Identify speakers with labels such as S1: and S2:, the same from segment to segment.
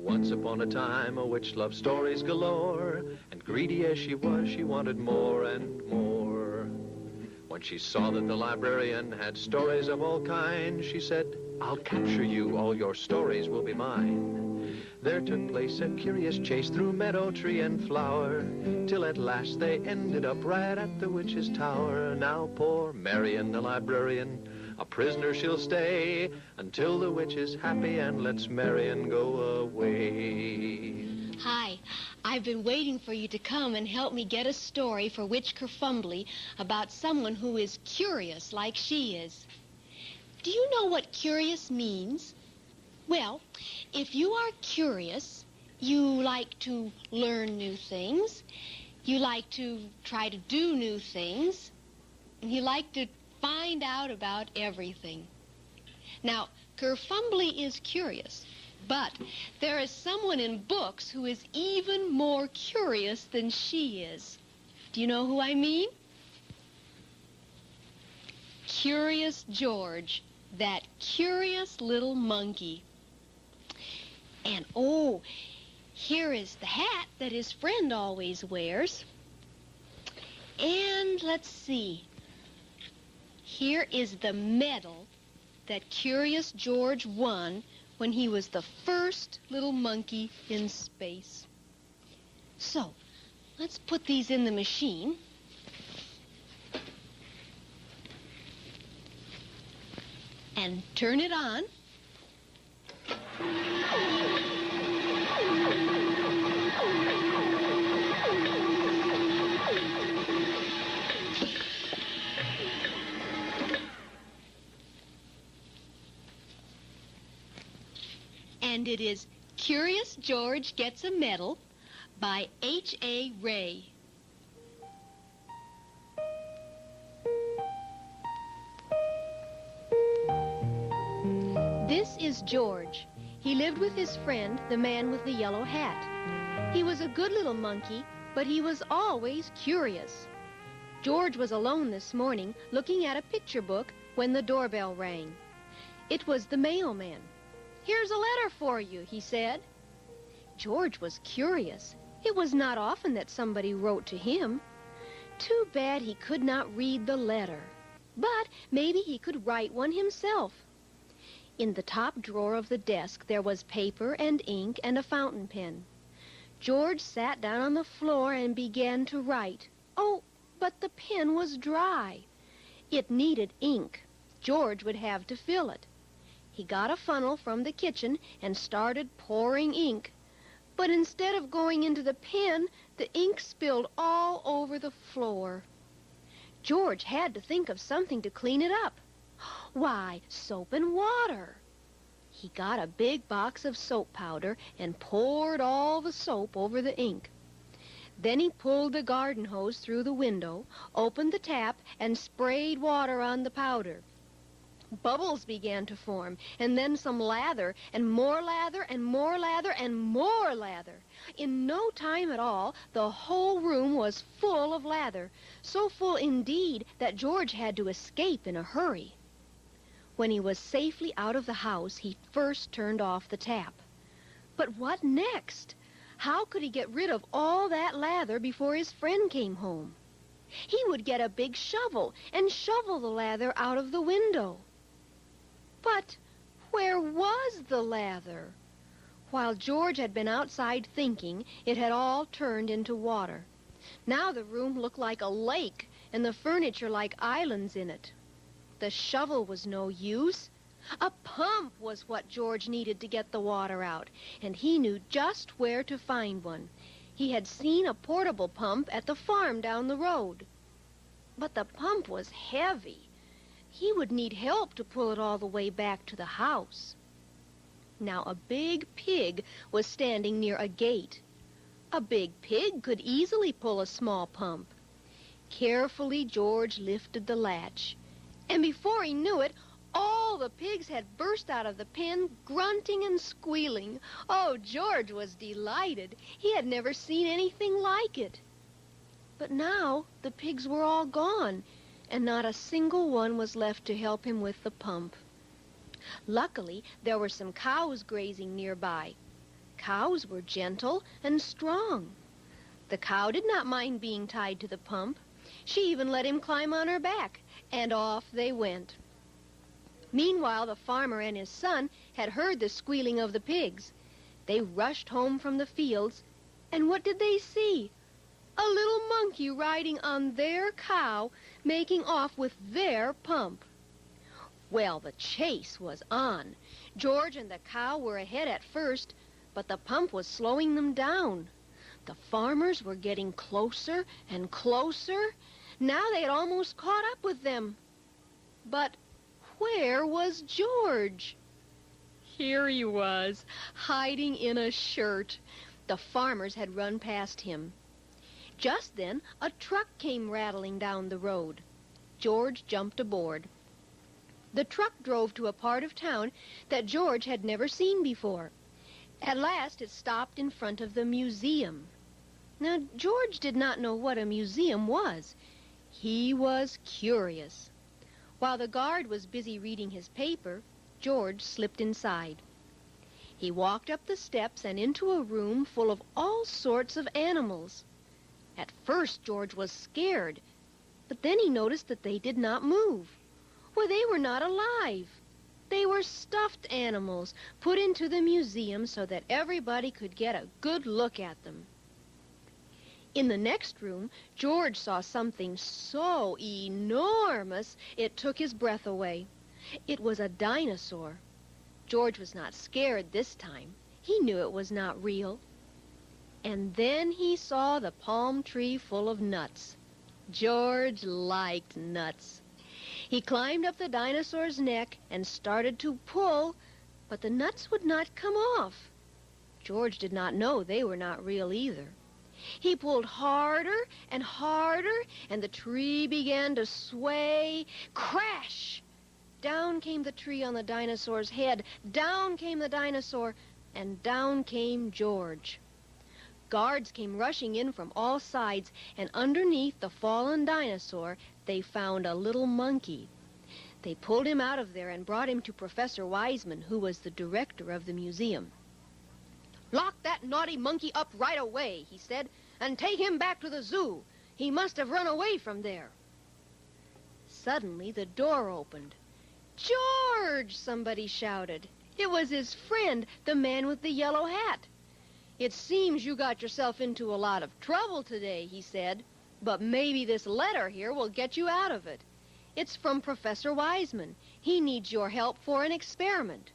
S1: Once upon a time, a witch loved stories galore, and greedy as she was, she wanted more and more. When she saw that the librarian had stories of all kinds, she said, "I'll capture you, all your stories will be mine." There took place a curious chase through meadow, tree, and flower, till at last they ended up right at the witch's tower. Now poor Marian the librarian, a prisoner she'll stay, until the witch is happy and lets Marian go away.
S2: Hi, I've been waiting for you to come and help me get a story for Witch Kerfumbly about someone who is curious like she is. Do you know what curious means? Well, if you are curious, you like to learn new things, you like to try to do new things, and you like to find out about everything. Now, Kerfumbly is curious, but there is someone in books who is even more curious than she is. Do you know who I mean? Curious George, that curious little monkey. And, oh, here is the hat that his friend always wears. And let's see. Here is the medal that Curious George won when he was the first little monkey in space. So, let's put these in the machine. And turn it on. And it is Curious George Gets a Medal by H.A. Ray. This is George. He lived with his friend, the man with the yellow hat. He was a good little monkey, but he was always curious. George was alone this morning, looking at a picture book, when the doorbell rang. It was the mailman. "Here's a letter for you," he said. George was curious. It was not often that somebody wrote to him. Too bad he could not read the letter. But maybe he could write one himself. In the top drawer of the desk there was paper and ink and a fountain pen. George sat down on the floor and began to write. Oh, but the pen was dry. It needed ink. George would have to fill it. He got a funnel from the kitchen and started pouring ink. But instead of going into the pen, the ink spilled all over the floor. George had to think of something to clean it up. Why, soap and water. He got a big box of soap powder and poured all the soap over the ink. Then he pulled the garden hose through the window, opened the tap, and sprayed water on the powder. Bubbles began to form, and then some lather, and more lather, and more lather, and more lather. In no time at all, the whole room was full of lather, so full indeed that George had to escape in a hurry. When he was safely out of the house, he first turned off the tap. But what next? How could he get rid of all that lather before his friend came home? He would get a big shovel and shovel the lather out of the window. But where was the lather? While George had been outside thinking, it had all turned into water. Now the room looked like a lake, and the furniture like islands in it. The shovel was no use. A pump was what George needed to get the water out, and he knew just where to find one. He had seen a portable pump at the farm down the road. But the pump was heavy. He would need help to pull it all the way back to the house. Now a big pig was standing near a gate. A big pig could easily pull a small pump. Carefully, George lifted the latch. And before he knew it, all the pigs had burst out of the pen, grunting and squealing. Oh, George was delighted. He had never seen anything like it. But now the pigs were all gone, and not a single one was left to help him with the pump. Luckily, there were some cows grazing nearby. Cows were gentle and strong. The cow did not mind being tied to the pump. She even let him climb on her back, and off they went. Meanwhile, the farmer and his son had heard the squealing of the pigs. They rushed home from the fields, and what did they see? A little monkey riding on their cow, making off with their pump. Well, the chase was on. George and the cow were ahead at first, but the pump was slowing them down. The farmers were getting closer and closer. Now they had almost caught up with them. But where was George? Here he was, hiding in a shirt. The farmers had run past him. Just then, a truck came rattling down the road. George jumped aboard. The truck drove to a part of town that George had never seen before. At last, it stopped in front of the museum. Now, George did not know what a museum was. He was curious. While the guard was busy reading his paper, George slipped inside. He walked up the steps and into a room full of all sorts of animals. At first, George was scared, but then he noticed that they did not move. Well, they were not alive. They were stuffed animals put into the museum so that everybody could get a good look at them. In the next room, George saw something so enormous it took his breath away. It was a dinosaur. George was not scared this time. He knew it was not real. And then he saw the palm tree full of nuts. George liked nuts. He climbed up the dinosaur's neck and started to pull, but the nuts would not come off. George did not know they were not real either. He pulled harder and harder, and the tree began to sway. Crash! Down came the tree on the dinosaur's head. Down came the dinosaur, and down came George. Guards came rushing in from all sides, and underneath the fallen dinosaur, they found a little monkey. They pulled him out of there and brought him to Professor Wiseman, who was the director of the museum. "Lock that naughty monkey up right away," he said, "and take him back to the zoo. He must have run away from there." Suddenly, the door opened. "George!" somebody shouted. It was his friend, the man with the yellow hat. "It seems you got yourself into a lot of trouble today," he said, "but maybe this letter here will get you out of it. It's from Professor Wiseman. He needs your help for an experiment.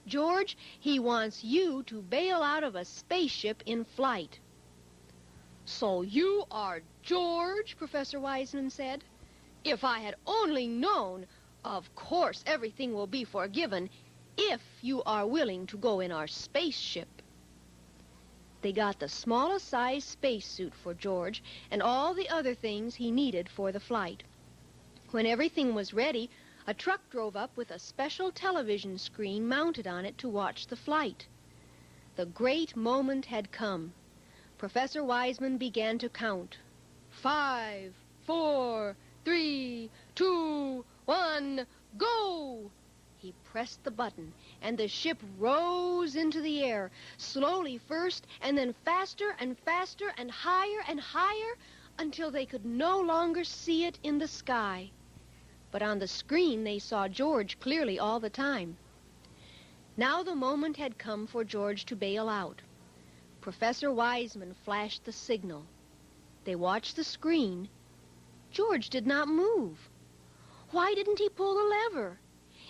S2: George, he wants you to bail out of a spaceship in flight." "So you are George?" Professor Wiseman said. "If I had only known. Of course, everything will be forgiven if you are willing to go in our spaceship." They got the smallest size spacesuit for George and all the other things he needed for the flight. When everything was ready, a truck drove up with a special television screen mounted on it to watch the flight. The great moment had come. Professor Wiseman began to count. 5, 4, 3, 2, 1, go! He pressed the button, and the ship rose into the air, slowly first, and then faster and faster and higher, until they could no longer see it in the sky. But on the screen they saw George clearly all the time. Now the moment had come for George to bail out. Professor Wiseman flashed the signal. They watched the screen. George did not move. Why didn't he pull the lever?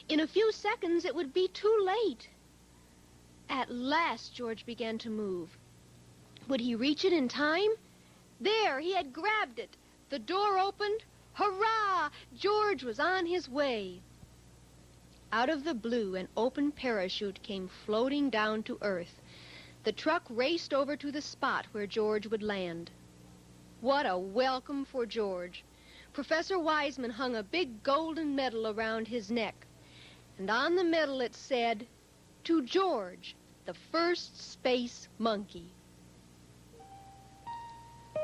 S2: In a few seconds it would be too late. At last George began to move. Would he reach it in time? There, he had grabbed it. The door opened. Hurrah! George was on his way. Out of the blue, an open parachute came floating down to earth. The truck raced over to the spot where George would land. What a welcome for George. Professor Wiseman hung a big golden medal around his neck, and on the medal it said, "To George, the first space monkey."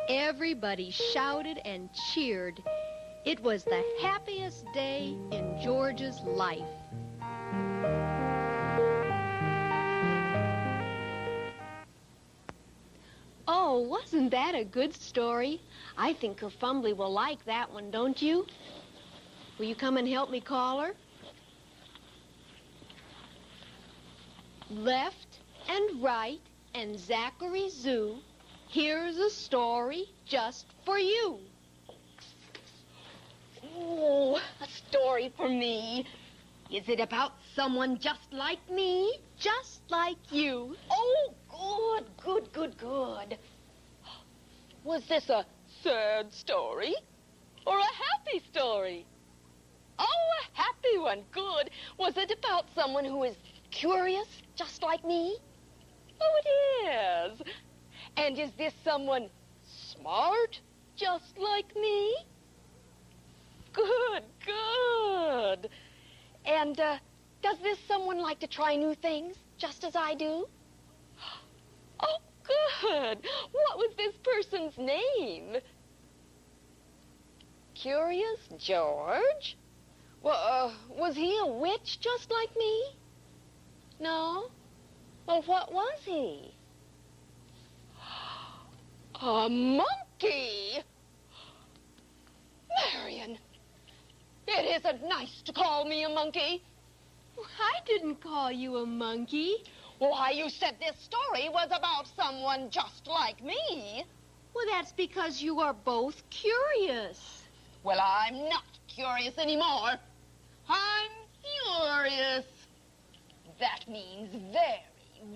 S2: Everybody shouted and cheered. It was the happiest day in George's life. Oh, wasn't that a good story? I think Kerfumbly will like that one, don't you? Will you come and help me call her? Left and right and Zachary Zoo, here's a story just for you.
S3: Oh, a story for me. Is it about someone just like me?
S2: Just like you.
S3: Oh, good. Was this a sad story or a happy story? Oh, a happy one. Good. Was it about someone who is curious, just like me? Oh, it is. And is this someone smart, just like me? Good. And does this someone like to try new things, just as I do? Oh, good. What was this person's name? Curious George? Well, was he a witch just like me? No? Well, what was he? A monkey! Marion, it isn't nice to call me a monkey.
S2: I didn't call you a monkey.
S3: Why, you said this story was about someone just like me.
S2: Well, that's because you are both curious.
S3: Well, I'm not curious anymore. I'm furious. That means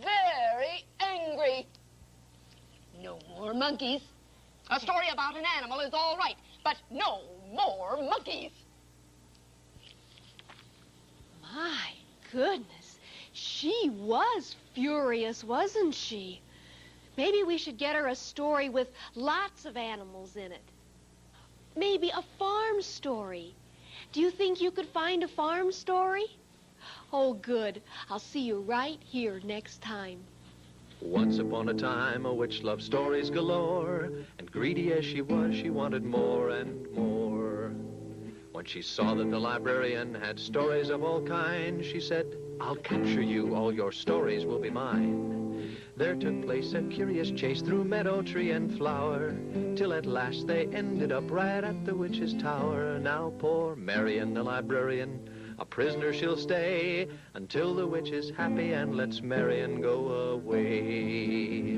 S3: very angry. No more monkeys. A story about an animal is all right, but no more monkeys.
S2: My goodness, she was furious, wasn't she? Maybe we should get her a story with lots of animals in it. Maybe a farm story. Do you think you could find a farm story? Oh, good. I'll see you right here next time.
S1: Once upon a time, a witch loved stories galore, and greedy as she was, she wanted more and more. When she saw that the librarian had stories of all kinds, she said, "I'll capture you, all your stories will be mine." There took place a curious chase through meadow, tree, and flower, till at last they ended up right at the witch's tower. Now poor Marian, the librarian, a prisoner she'll stay, until the witch is happy and lets Marian go away.